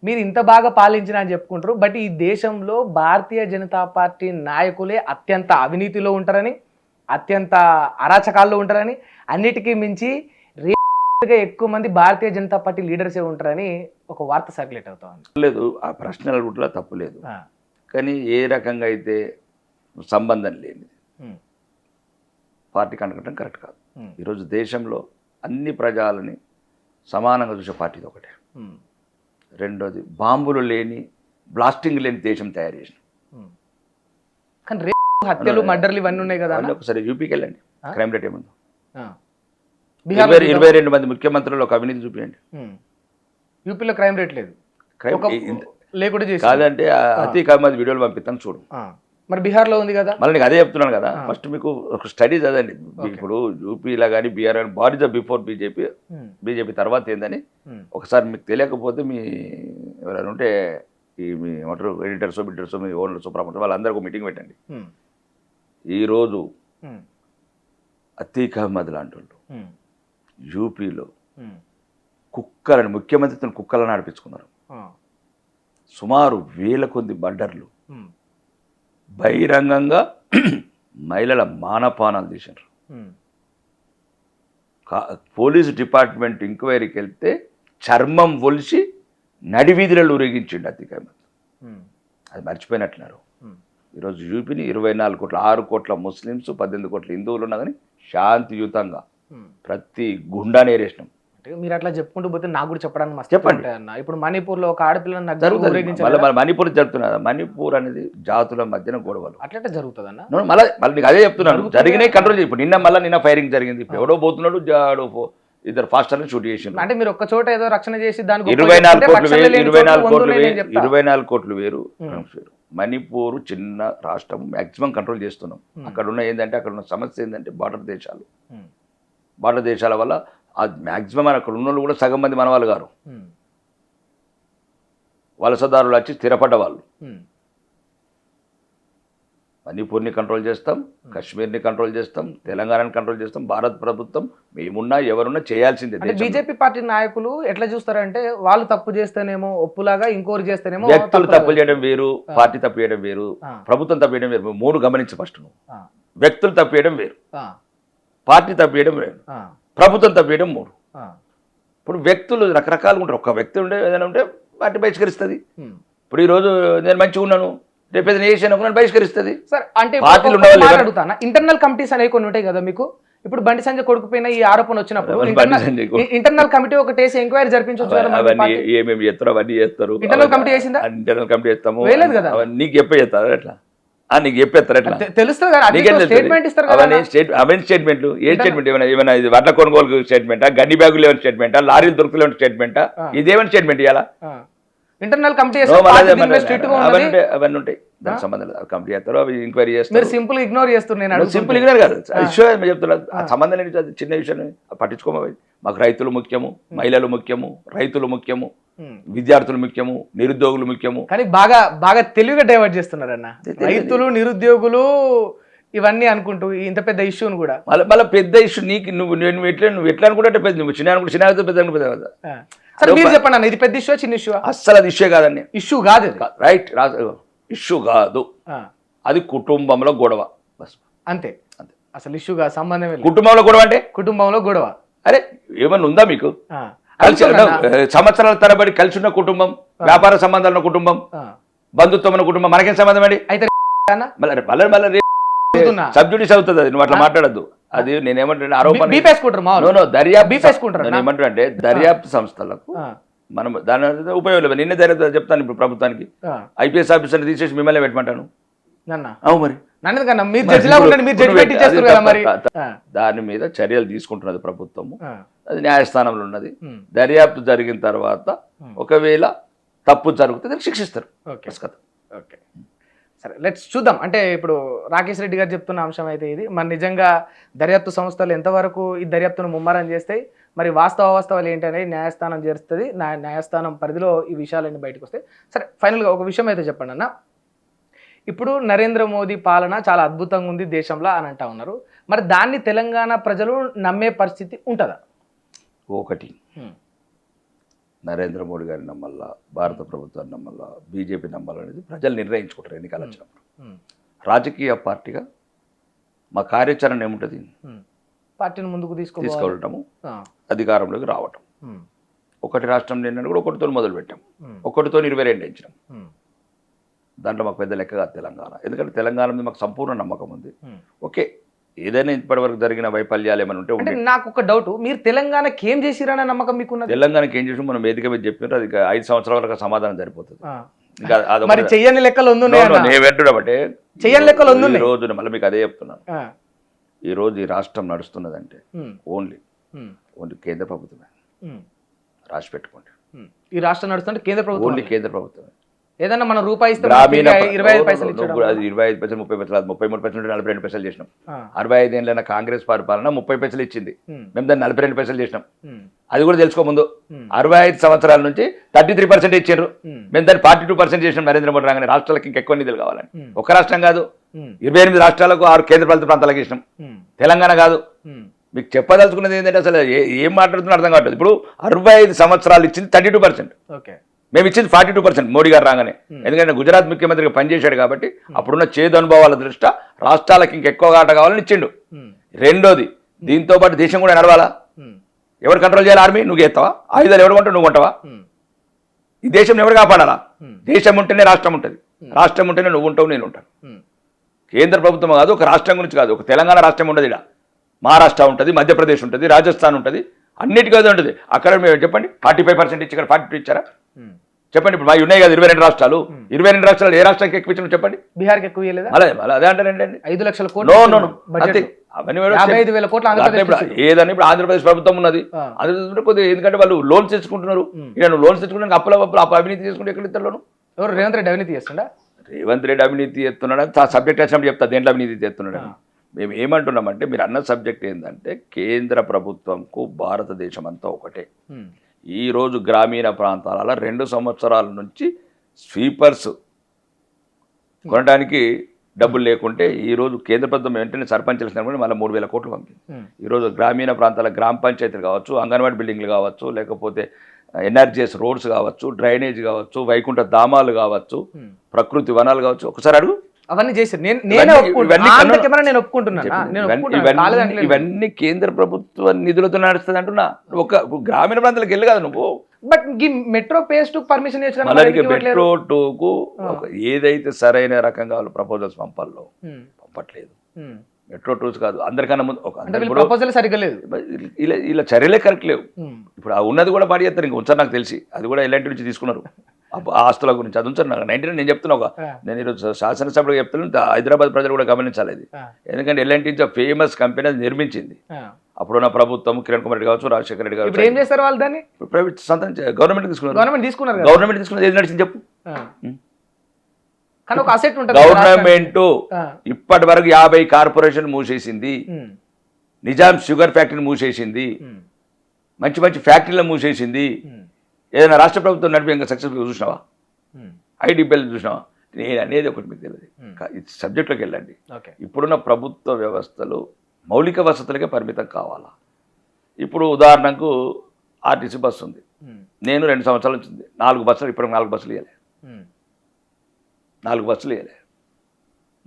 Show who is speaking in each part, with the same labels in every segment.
Speaker 1: మీరు ఇంత బాగా పాలించిన అని చెప్పుకుంటారు. బట్ ఈ దేశంలో భారతీయ జనతా పార్టీ నాయకులే అత్యంత అవినీతిలో ఉంటారని, అత్యంత అరాచకాల్లో ఉంటారని, అన్నిటికీ మించి రేగా ఎక్కువ మంది భారతీయ జనతా పార్టీ లీడర్సే ఉంటారని ఒక వార్త సర్క్యులేట్ అవుతా ఉంది.
Speaker 2: లేదు, ఆ ప్రశ్నల రూట్లో తప్పు లేదు. కానీ ఏ రకంగా అయితే సంబంధం లేని పార్టీకి అనకటం కరెక్ట్ కాదు. ఈరోజు దేశంలో అన్ని ప్రజలని సమానంగా చూసే పార్టీ ఒకటే. రెండోది, బాంబులు లేని, బ్లాస్టింగ్ లేని దేశం తయారు చేసిన.
Speaker 1: కానీ రేపు హత్యలు, మర్డర్లు ఇవన్నీ ఉన్నాయి కదా.
Speaker 2: ఒకసారి యూపీకి వెళ్ళండి, క్రైమ్ రేట్ ఏముందో. 22 మంది ముఖ్యమంత్రులు ఒక అవినీతి చూపించండి.
Speaker 1: యూపీలో క్రైమ్ రేట్ లేదు, లేకుండా చేసి
Speaker 2: కాదంటే అతి కాదు వీడియోలు పంపిస్తాను చూడు.
Speaker 1: మరి బీహార్లో ఉంది కదా.
Speaker 2: మళ్ళీ నీకు అదే చెప్తున్నాను కదా, ఫస్ట్ మీకు ఒక స్టడీ చదండి. ఇప్పుడు యూపీలో కానీ బీహార్ కానీ what is the before BJP తర్వాత ఏందని ఒకసారి మీకు తెలియకపోతే మీ ఎవరైనా ఉంటే ఈ మీ ఏమంటారు ఎడిటర్స్ బిడ్డర్స్ మీ ఓనర్స్ ప్రమోటర్ వాళ్ళందరూ ఒక మీటింగ్ పెట్టండి. ఈరోజు అతీక్ అహ్మద్ లాంటి వాళ్ళు యూపీలో కుక్కలని, ముఖ్యమంత్రితో కుక్కలను నడిపించుకున్నారు. సుమారు 1000 కొద్ది మర్డర్లు, బహిరంగంగా మహిళల మానపానాలు తీశారు. పోలీసు డిపార్ట్మెంట్ ఎంక్వైరీకి వెళ్తే చర్మం ఒలిసి నడివీధులలో ఊరేగించిండు అతీక్ అహ్మద్. అది మర్చిపోయినట్లున్నారు. ఈరోజు యూపీని 24 కోట్ల, 6 కోట్ల ముస్లిమ్స్, 18 కోట్ల హిందువులు ఉన్నా కానీ శాంతియుతంగా ప్రతి గుండాని ఏరేసినాం.
Speaker 1: మీరు అట్లా చెప్పుకుంటూ పోతే నాకు కూడా చెప్పడానికి మస్తు చెప్పండి అన్న. ఇప్పుడు మణిపూర్లో ఒక ఆడపిల్లని
Speaker 2: మణిపూర్ జరుగుతున్నది. మణిపూర్ అనేది జాతుల మధ్యన గొడవలు
Speaker 1: అట్లా జరుగుతుంది అన్న.
Speaker 2: మళ్ళీ నీకు అదే చెప్తున్నాను, జరిగినాయి కంట్రోల్ చేయి. ఇప్పుడు నిన్న ఫైరింగ్ జరిగింది. ఇప్పుడు ఎవడో పోతున్నాడు, ఇద్దరు ఫాస్టర్ని షూట్ చేసిండు.
Speaker 1: అంటే మీరు ఒక్క చోట ఏదో రక్షణ చేసి దానికి
Speaker 2: 24 కోట్లు వేరు. మణిపూర్ చిన్న రాష్ట్రం, మ్యాక్సిమం కంట్రోల్ చేస్తున్నాం. అక్కడ ఉన్న సమస్య ఏంటంటే బార్డర్ దేశాల వల్ల అది మ్యాక్సిమం అక్కడ ఉన్న వాళ్ళు కూడా సగం మంది మన వాళ్ళు గారు, వలసదారులు వచ్చి స్థిరపడ్డ వాళ్ళు. మణిపూర్ని కంట్రోల్ చేస్తాం, కశ్మీర్ని కంట్రోల్ చేస్తాం, తెలంగాణని కంట్రోల్ చేస్తాం. భారత ప్రభుత్వం మేమున్నా ఎవరున్నా చేయాల్సిందే.
Speaker 1: బీజేపీ పార్టీ నాయకులు ఎట్లా చూస్తారంటే వాళ్ళు తప్పు చేస్తేనేమో ఒప్పులాగా, ఇంకోరు చేస్తేనేమో
Speaker 2: వ్యక్తులు తప్పు చేయడం వేరు, పార్టీ తప్పు చేయడం వేరు, ప్రభుత్వం తప్పు చేయడం వేరు. 3 గమనించి ఫస్ట్ నువ్వు. వ్యక్తులు తప్పు చేయడం వేరు, పార్టీ తప్పు చేయడం వేరు, ప్రభుత్వం తప్పు చేయడం 3. ఇప్పుడు వ్యక్తులు రకరకాలుగా ఉంటారు. ఒక వ్యక్తి ఉండే ఏదైనా ఉంటే పార్టీ బహిష్కరిస్తుంది. ఇప్పుడు ఈరోజు నేను మంచిగా ఉన్నాను, రేపు ఏదైనా చేసాను నన్ను బహిష్కరిస్తుంది.
Speaker 1: సార్ అంటే అడుగుతానా, ఇంటర్నల్ కమిటీస్ అనేవి కొన్ని ఉంటాయి కదా మీకు. ఇప్పుడు బండి సంజయ్ కొడుకుపోయిన ఈ ఆరోపణ వచ్చినప్పుడు ఇంటర్నల్ కమిటీ ఒకటి వేసి ఎంక్వైరీ జరిపించవచ్చు కదా.
Speaker 2: అవన్నీ ఏమేమి చేస్తారో అవన్నీ చేస్తారు.
Speaker 1: ఇంటర్నల్ కమిటీ చేసిందా?
Speaker 2: ఇంటర్నల్ కమిటీ చేస్తాము.
Speaker 1: వేయలేదు కదా.
Speaker 2: నీకు చెప్పే చేస్తారు ఎట్లా? నీకు చెప్పేస్తారు ఎట్లా
Speaker 1: తెలుస్తుంది? స్టేట్మెంట్ ఇస్తారు కదా.
Speaker 2: అవన్నీ స్టేట్మెంట్లు. ఏ స్టేట్మెంట్? ఏమైనా వడ్ల కొనుగోలు స్టేట్మెంటా, గడ్డి బ్యాగులు ఏమైనా స్టేట్మెంటా, లారీలు దొరుకుతులేని స్టేట్మెంటా? ఇదేమైనా స్టేట్మెంట్ ఇవ్వాలా?
Speaker 1: ఇంటర్నల్ కమిటీ
Speaker 2: అవన్నీ ఉంటాయి, దానికి సంబంధం లేదు. కమిటీ చేస్తారు, అవి ఎంక్వైరీ చేస్తారు.
Speaker 1: సింపుల్ ఇగ్నోర్ చేస్తున్నారు.
Speaker 2: సింపుల్ ఇగ్నోర్ కాదు, చెప్తున్నారు. సంబంధం లేని చిన్న విషయం పట్టించుకోమది. మాకు రైతులు ముఖ్యము, మహిళలు ముఖ్యము, రైతులు ముఖ్యము, విద్యార్థులు ముఖ్యము, నిరుద్యోగులు ముఖ్యము.
Speaker 1: కానీ బాగా తెలివిగా డైవర్ట్ చేస్తున్నారన్న. రైతులు, నిరుద్యోగులు ఇవన్నీ అనుకుంటూ ఇంత పెద్ద ఇష్యూని కూడా
Speaker 2: మళ్ళీ పెద్ద ఇష్యూ నీకు నువ్వు ఎట్లా అనుకుంటే పెద్ద, నువ్వు చిన్న పెద్ద పెద్ద.
Speaker 1: సరే మీరు చెప్పండి అన్న, ఇది పెద్ద ఇష్యూ, చిన్న ఇష్యూ?
Speaker 2: అస్సలు అది ఇష్యూ కాదండి.
Speaker 1: ఇష్యూ కాదు,
Speaker 2: రైట్, ఇష్యూ కాదు. అది కుటుంబంలో గొడవ బస్,
Speaker 1: అంతే. అసలు ఇష్యూగా సంబంధం లేదు.
Speaker 2: కుటుంబంలో గొడవ అంటే
Speaker 1: కుటుంబంలో గొడవ.
Speaker 2: అరే ఏమన్నా ఉందా మీకు? సంవత్సరాల తరబడి కలిసి ఉన్న కుటుంబం, వ్యాపార సంబంధాలు ఉన్న కుటుంబం, బంధుత్వం ఉన్న కుటుంబం, మనకేం సంబంధం అండి?
Speaker 1: అయితే
Speaker 2: సబ్జుడిస్ అవుతుంది అది, నువ్వు అట్లా మాట్లాడద్దు. అది నేనేమంటే ఆరోపణ ఏమంటా అంటే దర్యాప్తు సంస్థలకు మనం దాని ఉపయోగం లేదు. నిన్నే దర్యాప్తు చెప్తాను. ఇప్పుడు ప్రభుత్వానికి ఐపీఎస్ ఆఫీసర్ తీసేసి మిమ్మల్ని పెట్టమంటాను.
Speaker 1: అవు మరి
Speaker 2: దాని మీద చర్యలు తీసుకుంటున్నది ప్రభుత్వము. అది న్యాయస్థానంలో ఉన్నది. దర్యాప్తు జరిగిన తర్వాత ఒకవేళ తప్పు జరిగితే దాన్ని శిక్షిస్తారు.
Speaker 1: ఓకే సరే, లెట్స్ చూద్దాం. అంటే ఇప్పుడు రాకేష్ రెడ్డి గారు చెప్తున్న అంశం అయితే ఇది. మరి నిజంగా దర్యాప్తు సంస్థలు ఎంతవరకు ఈ దర్యాప్తును ముమ్మరం చేస్తాయి, మరి వాస్తవాలు ఏంటనేది న్యాయస్థానం చేస్తుంది. న్యాయస్థానం పరిధిలో ఈ విషయాలన్నీ బయటకు వస్తాయి. సరే, ఫైనల్గా ఒక విషయం అయితే చెప్పండి అన్న. ఇప్పుడు నరేంద్ర మోదీ పాలన చాలా అద్భుతంగా ఉంది దేశంలో అని అంటా ఉన్నారు. మరి దాన్ని తెలంగాణ ప్రజలు నమ్మే పరిస్థితి ఉంటుందా?
Speaker 2: ఒకటి, నరేంద్ర మోడీ గారిని నమ్మల్లా, భారత ప్రభుత్వాన్ని నమ్మల్లా, బీజేపీ నమ్మాలా అనేది ప్రజలు నిర్ణయించుకుంటారు ఎన్నికలు వచ్చినప్పుడు. రాజకీయ పార్టీగా మా కార్యాచరణ ఏముంటుంది?
Speaker 1: పార్టీని ముందుకు
Speaker 2: తీసుకెళ్ళటము, అధికారంలోకి రావటం. ఒకటి రాష్ట్రం నిన్న కూడా ఒకటితో మొదలు పెట్టాం, ఒకటితో 22 ఇచ్చినాం. దాంట్లో మాకు పెద్ద లెక్క కాదు తెలంగాణ. ఎందుకంటే తెలంగాణ మీద మాకు సంపూర్ణ నమ్మకం ఉంది. ఓకే, ఏదైనా ఇప్పటివరకు జరిగిన వైఫల్యాలు ఏమైనా ఉంటే
Speaker 1: నాకు ఒక డౌట్, మీరు తెలంగాణకి ఏం చేసిరనే నమ్మకం మీకున్నది?
Speaker 2: తెలంగాణకి ఏం చేసి మనం వేదిక మీద చెప్పినారు, అది 5 సంవత్సరాల వరకు సమాధానం సరిపోతుంది.
Speaker 1: మరి చెయ్యని లెక్కలు
Speaker 2: నేను
Speaker 1: చెయ్యని లెక్కలు
Speaker 2: ఈ రోజు మళ్ళీ మీకు అదే చెప్తున్నాను. ఈ రోజు ఈ రాష్ట్రం నడుస్తున్నదంటే ఓన్లీ కేంద్ర ప్రభుత్వమే. రాసి పెట్టుకోండి,
Speaker 1: ఈ రాష్ట్రం నడుస్తుంటే కేంద్ర ప్రభుత్వం,
Speaker 2: ఓన్లీ కేంద్ర ప్రభుత్వమే.
Speaker 1: ఏదన్నా మనం రూపాయి ఇస్తే 25 పైసలు ఇచ్చాడు,
Speaker 2: 25 పైసలు 30 పైసలు 33 పైసలు 42 పైసలు చేసినాం. 65 ఏళ్ళైన కాంగ్రెస్ పరిపాలన 30 పైసలు ఇచ్చింది, మేము దాన్ని 42 పైసలు చేసినాం. అది కూడా తెలుసుకో ముందు. 65 సంవత్సరాల నుంచి 33% ఇచ్చారు, మేము దాన్ని 42% చేసినాం. నరేంద్ర మోడీ రాగానే రాష్ట్రాలకు ఇంకెక్కువ నిధులు కావాలని. ఒక రాష్ట్రం కాదు, 28 రాష్ట్రాలకు 6 కేంద్రపాలిత ప్రాంతాలకు ఇచ్చినాం. తెలంగాణ కాదు. మీకు చెప్పదలుచుకున్నది ఏంటంటే అసలు ఏం మాట్లాడుతున్నా అర్థం కావట్లేదు. ఇప్పుడు 65 సంవత్సరాలు ఇచ్చింది 32%, మేము ఇచ్చింది 42% మోడీ గారు రాగానే. ఎందుకంటే గుజరాత్ ముఖ్యమంత్రిగా పనిచేశాడు కాబట్టి అప్పుడున్న చేదు అనుభవాల దృష్ట్యా రాష్ట్రాలకు ఇంకెక్కువ ఆట కావాలని ఇచ్చిండు. రెండోది, దీంతో పాటు దేశం కూడా నడవాలా. ఎవరు కంట్రోల్ చేయాలి? ఆర్మీ. నువ్వు చేస్తావా? ఆయుధాలు ఎవరు కొంటావు? నువ్వు కొంటావా? ఈ దేశం ఎవరు కాపాడాలా? దేశం ఉంటేనే రాష్ట్రం ఉంటుంది, రాష్ట్రం ఉంటేనే నువ్వు ఉంటావు, నేను ఉంటాను. కేంద్ర ప్రభుత్వం కాదు, ఒక రాష్ట్రం గురించి కాదు. ఒక తెలంగాణ రాష్ట్రం ఉండదు, ఇక్కడ మహారాష్ట్ర ఉంటుంది, మధ్యప్రదేశ్ ఉంటుంది, రాజస్థాన్ ఉంటుంది, అన్నిటికీ అది ఉంటుంది. అక్కడ మేము చెప్పండి 45% ఇచ్చి ఇక్కడ 42 ఇచ్చారా? చెప్పండి. ఇప్పుడు మా ఉన్నాయి కదా 22 రాష్ట్రాలు, 22 రాష్ట్రాలు ఏ రాష్ట్రానికి ఎక్కువ ఇచ్చిన చెప్పండి?
Speaker 1: బీహార్కి ఎక్కువ ఇవ్వలేదా?
Speaker 2: అలా అదే అంటారండి.
Speaker 1: 5 లక్షల కోట్లు.
Speaker 2: ఏదన్నా ఇప్పుడు ఆంధ్రప్రదేశ్ ప్రభుత్వం ఉన్నది, ఆంధ్రప్రదేశ్ కొద్దిగా ఎందుకంటే వాళ్ళు లోన్స్ తెచ్చుకుంటున్నారు. ఇక నువ్వు లోన్స్ తెచ్చుకుంటే అప్పుల అవినీతి చేసుకుంటే ఎక్కడ ఇస్తారు లోను?
Speaker 1: ఎవరు? రేవంత్ రెడ్డి అవినీతి చేస్తుండా?
Speaker 2: రేవంత్ రెడ్డి అవినీతి చేస్తున్నాడు, సబ్జెక్ట్ వచ్చినప్పుడు చెప్తా దేంట్లో అవినీతి చేస్తున్నాడు. మేము ఏమంటున్నామంటే, మీరు అన్న సబ్జెక్ట్ ఏంటంటే కేంద్ర ప్రభుత్వంకు భారతదేశం అంతా ఒకటే. ఈరోజు గ్రామీణ ప్రాంతాలలో 2 సంవత్సరాల నుంచి స్వీపర్స్ కొనడానికి డబ్బులు లేకుంటే ఈరోజు కేంద్ర ప్రభుత్వం వెంటనే సర్పంచ్లు మళ్ళీ 3,000 కోట్లు పంపింది. ఈరోజు గ్రామీణ ప్రాంతాల గ్రామ పంచాయతీలు కావచ్చు, అంగన్వాడీ బిల్డింగ్లు కావచ్చు, లేకపోతే ఎన్ఆర్జీఎస్ రోడ్స్ కావచ్చు, డ్రైనేజ్ కావచ్చు, వైకుంఠ ధామాలు కావచ్చు, ప్రకృతి వనాలు కావచ్చు. ఒకసారి అడుగు,
Speaker 1: అవన్నీ చేశారు.
Speaker 2: ఇవన్నీ కేంద్ర ప్రభుత్వ నిధులతో నడుస్తుంది అంటున్నా. ఒక గ్రామీణ ప్రాంతాలకు వెళ్ళి కాదు నువ్వు.
Speaker 1: But metro phase 2 permission
Speaker 2: metro 2కు ఏదైతే సరైన రకంగా వాళ్ళు ప్రపోజల్స్ పంపట్లేదు. మెట్రో 2 కాదు, అందరికన్నా
Speaker 1: ముందు సరిగ్గా లేదు.
Speaker 2: ఇలా చర్యలే కరెక్ట్ లేవు. ఇప్పుడు ఉన్నది కూడా పాడి చేస్తారు, ఇంకా ఉంచారు నాకు తెలిసి. అది కూడా ఎలాంటి నుంచి తీసుకున్నారు ఆస్తుల గురించి, అది ఉంచారు. నాకు 99 నేను చెప్తున్నా, నేను ఈరోజు శాసనసభలో చెప్తున్నాను, హైదరాబాద్ ప్రజలు కూడా గమనించాలి ఇది. ఎందుకంటే ఎలాంటి ఫేమస్ కంపెనీ అది నిర్మించింది. అప్పుడున్న ప్రభుత్వం కిరణ్ కుమార్ రెడ్డి కావచ్చు, రాజశేఖర రెడ్డి కావచ్చు.
Speaker 1: ఏం చేస్తారు వాళ్ళు? దాన్ని
Speaker 2: ప్రైవేట్ గవర్నమెంట్ తీసుకున్నారు. ఏది నడిచింది చెప్పు? గవర్నమెంట్ ఇప్పటి వరకు 50 కార్పొరేషన్ మూసేసింది, నిజాం షుగర్ ఫ్యాక్టరీని మూసేసింది, మంచి మంచి ఫ్యాక్టరీలను మూసేసింది. ఏదైనా రాష్ట్ర ప్రభుత్వం నడిపి ఇంకా సక్సెస్ఫుల్ చూసినావా? ఐడిపిఎల్ చూసినావా? నేను అనేది ఒకటి మీకు తెలియదు. సబ్జెక్ట్లోకి వెళ్ళండి. ఇప్పుడున్న ప్రభుత్వ వ్యవస్థలు మౌలిక వసతులకే పరిమితం కావాలా? ఇప్పుడు ఉదాహరణకు ఆర్టీసీ బస్సు ఉంది, నేను 2 సంవత్సరాల నుంచి 4 బస్సులు, ఇప్పుడు 4 బస్సులు ఇవ్వలే. 4 బస్సులు ఇవ్వలే.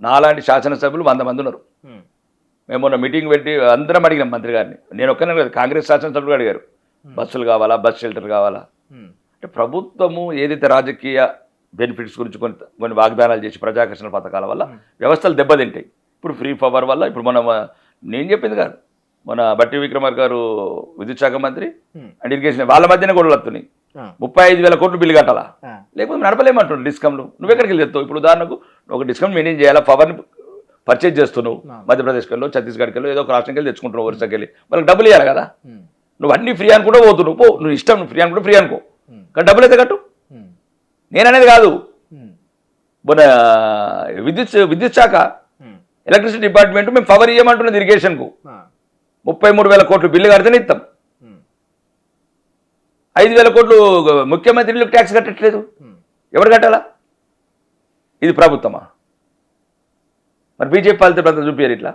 Speaker 2: నాలాంటి శాసనసభ్యులు 100 మంది ఉన్నారు. మేము మొన్న మీటింగ్ పెట్టి అందరం అడిగినాం మంత్రి గారిని. నేను ఒక్కనే కాదు, కాంగ్రెస్ శాసనసభ్యులు అడిగారు, బస్సులు కావాలా, బస్ షెల్టర్ కావాలా. అంటే ప్రభుత్వము ఏదైతే రాజకీయ బెనిఫిట్స్ గురించి కొన్ని వాగ్దానాలు చేసి ప్రజాకర్షణ పథకాల వల్ల వ్యవస్థలు దెబ్బతింటాయి. ఇప్పుడు ఫ్రీ పవర్ వల్ల, ఇప్పుడు నేను చెప్పింది కాదు, మన బట్టి విక్రమార్క గారు విద్యుత్ శాఖ మంత్రి అండ్ ఇరిగేషన్, వాళ్ళ మధ్యనే గొడవలు వస్తున్నాయి. 35,000 కోట్లు బిల్లు కట్టాలా, లేకపోతే నడపలేమంటున్నాడు డిస్కమ్లు. నువ్వు ఎక్కడికి వెళ్ళి చెప్తావు? ఇప్పుడు ఉదాహరణకు ఒక డిస్కమ్ మెయింటైన్ చేయాలా, పవర్ని పర్చేజ్ చేస్తున్నావు, మధ్యప్రదేశ్కి వెళ్ళి, ఛత్తీస్గఢ్కి వెళ్ళి, ఏదో ఒక రాష్ట్రంకి వెళ్ళి తెచ్చుకుంటున్నావు, ఒరిస్సాకి వెళ్ళి, వాళ్ళకి డబ్బులు ఇవ్వాలి కదా. నువ్వు అన్ని ఫ్రీ అనుకుంటూ పోతున్నావు, పో, నువ్వు ఇష్టం, నువ్వు ఫ్రీ అనుకుంటే ఫ్రీ అనుకో, కానీ డబ్బులు అయితే కట్టు. నేననేది కాదు, మన విద్యుత్ శాఖ ఎలక్ట్రిసిటీ డిపార్ట్మెంట్ మేము పవర్ ఇవ్వమంటున్నది ఇరిగేషన్కు. 33,000 కోట్లు బిల్లు కడితేనే ఇస్తాం. 5,000 కోట్లు ముఖ్యమంత్రులకు ట్యాక్స్ కట్టట్లేదు. ఎవరు కట్టాలా? ఇది ప్రభుత్వమా? మరి బీజేపీ పాలిత చూపించారు ఇట్లా.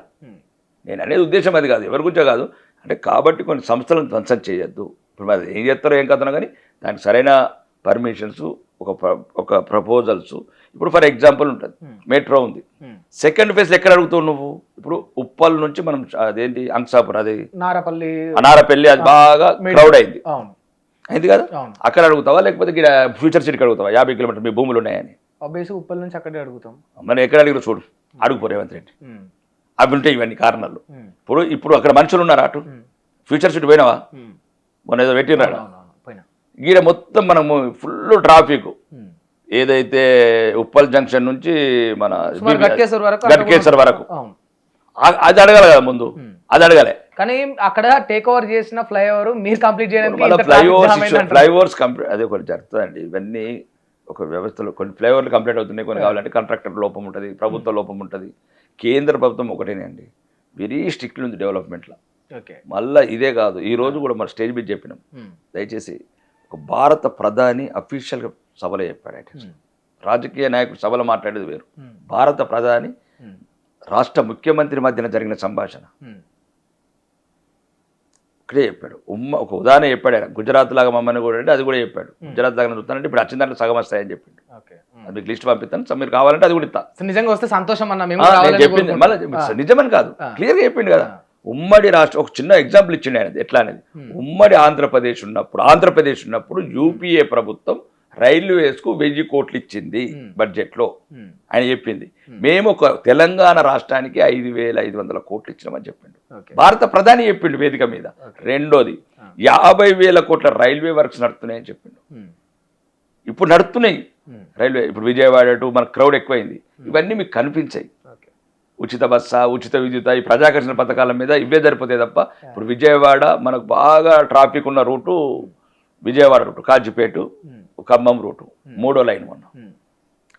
Speaker 2: నేను అనేది ఉద్దేశం అది కాదు, ఎవరి గురించో కాదు. అంటే కాబట్టి కొన్ని సంస్థలను ధ్వంసం చేయొద్దు. ఇప్పుడు మరి ఏం చేస్తారో ఏం కథనో కానీ దానికి సరైన పర్మిషన్స్, ఒక ప్రపోజల్స్. ఇప్పుడు ఫర్ ఎగ్జాంపుల్ ఉంటుంది, మెట్రో ఉంది, సెకండ్ ఫేజ్ ఎక్కడ అడుగుతావు నువ్వు? ఇప్పుడు ఉప్పల్ నుంచి మనం అదేంటి అంక్సాపూర్, అది నారపల్లి, అది బాగా క్రౌడ్ అయింది కదా, అక్కడ అడుగుతావా లేకపోతే ఫ్యూచర్ సిటీకి అడుగుతావా? 50 కిలోమీటర్లు మీ భూములు ఉన్నాయని
Speaker 1: ఉప్పల్ నుంచి అక్కడే అడుగుతాం.
Speaker 2: మనం ఎక్కడ అడిగినా చూడు, అడుగుపో రేవంత్ రెడ్డి. అవి ఉంటాయి ఇవన్నీ కారణాలు. ఇప్పుడు అక్కడ మనుషులు ఉన్నారా? అటు ఫ్యూచర్ సిటీ పోయినావా? మొన్న ఏదో పెట్టినాడు గీడ మొత్తం మనము ఫుల్ ట్రాఫిక్. ఏదైతే ఉప్పల్ జంక్షన్ నుంచి మన గట్కేశ్వర్ వరకు అది అడగాలి కదా ముందు, అది అడగాలి.
Speaker 1: కానీ అక్కడ టేక్ ఓవర్ చేసిన ఫ్లైఓవర్ మీరు కంప్లీట్ చేయడానికి
Speaker 2: ఫ్లైఓవర్స్ కంప్లీట్ అదే కొన్ని జరుగుతుందండి. ఇవన్నీ ఒక వ్యవస్థలో కొన్ని ఫ్లైఓవర్లు కంప్లీట్ అవుతున్నాయి, కొన్ని కావాలంటే కాంట్రాక్టర్ లోపం ఉంటుంది, ప్రభుత్వ లోపం ఉంటుంది. కేంద్ర ప్రభుత్వం ఒకటేనండి, వెరీ స్ట్రిక్ట్ ఉంది డెవలప్మెంట్లో. మళ్ళీ ఇదే కాదు, ఈ రోజు కూడా మన స్టేజ్ మీద చెప్పినాం, దయచేసి ఒక భారత ప్రధాని అఫీషియల్గా సభలో చెప్పాడు. రాజకీయ నాయకుడు సభలో మాట్లాడేది వేరు, భారత ప్రధాని రాష్ట్ర ముఖ్యమంత్రి మధ్యన జరిగిన సంభాషణ ఇక్కడే చెప్పాడు. ఒక ఉదాహరణ చెప్పాడు ఆయన, గుజరాత్ లాగా మమ్మల్ని కూడా అంటే అది కూడా చెప్పాడు. గుజరాత్ లాగా చూస్తానంటే ఇప్పుడు వచ్చిన దాంట్లో సగం వస్తాయని చెప్పిండు. అది మీకు లిస్ట్ పంపిస్తాను, మీరు కావాలంటే అది కూడా ఇస్తా.
Speaker 1: నిజంగా వస్తే సంతోషం అన్న
Speaker 2: చెప్పింది మళ్ళీ నిజమని కాదు, క్లియర్గా చెప్పిండు కదా. ఉమ్మడి రాష్ట్రం ఒక చిన్న ఎగ్జాంపుల్ ఇచ్చిండు ఆయన ఎట్లా అనేది. ఉమ్మడి ఆంధ్రప్రదేశ్ ఉన్నప్పుడు యూపీఏ ప్రభుత్వం రైల్వేస్కు 1000 కోట్లు ఇచ్చింది బడ్జెట్లో. ఆయన చెప్పింది మేము ఒక తెలంగాణ రాష్ట్రానికి 5500 కోట్లు ఇచ్చినామని చెప్పిండు. భారత ప్రధాని చెప్పిండు వేదిక మీద. రెండోది 50,000 కోట్ల రైల్వే వర్క్స్ నడుస్తున్నాయని చెప్పిండు. ఇప్పుడు నడుస్తున్నాయి రైల్వే. ఇప్పుడు విజయవాడ టు మన క్రౌడ్ ఎక్కువైంది, ఇవన్నీ మీకు కనిపించాయి. ఉచిత బస్సా, ఉచిత విద్యుత్, ఈ ప్రజాకర్షణ పథకాల మీద ఇవే సరిపోతాయి తప్ప. ఇప్పుడు విజయవాడ మనకు బాగా ట్రాఫిక్ ఉన్న route Vijayawada route, Kazipet, Khammam route, 3వ లైన్ మొన్న.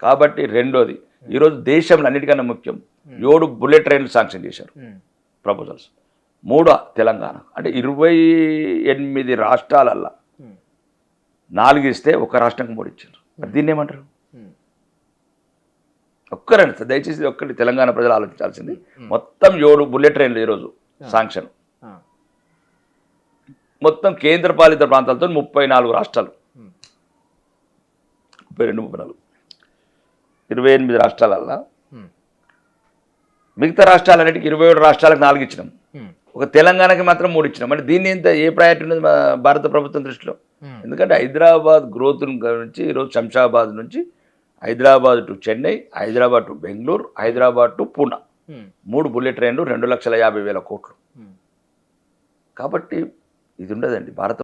Speaker 2: కాబట్టి రెండోది, ఈరోజు దేశంలో అన్నిటికన్నా ముఖ్యం 7 బుల్లెట్ ట్రైన్లు శాంక్షన్ చేశారు ప్రపోజల్స్. 3 తెలంగాణ అంటే 28 రాష్ట్రాలల్లా 4 ఇస్తే ఒక రాష్ట్రానికి 3 ఇచ్చారు. దీన్ని ఏమంటారు? ఒక్కరండి దయచేసి ఒక్కటి తెలంగాణ ప్రజలు ఆలోచించాల్సింది. మొత్తం 7 బుల్లెట్ ట్రైన్లు ఈరోజు శాంక్షన్, మొత్తం కేంద్ర పాలిత ప్రాంతాలతో 34 రాష్ట్రాలు, 32, 28 రాష్ట్రాలల్లా. మిగతా రాష్ట్రాలన్నిటికీ 27 రాష్ట్రాలకు 4 ఇచ్చినాం, ఒక తెలంగాణకి మాత్రం 3 ఇచ్చినాం. అంటే దీన్ని ఎంత ఏ ప్రయారిటీ ఉన్నది భారత ప్రభుత్వం దృష్టిలో? ఎందుకంటే హైదరాబాద్ గ్రోత్ నుంచి ఈరోజు శంషాబాద్ నుంచి Hyderabad to Chennai, Hyderabad to Bengaluru, Hyderabad to Poona, 3 bullet ట్రైన్లు 2,50,000 కోట్లు. కాబట్టి ఇది ఉండదండి భారత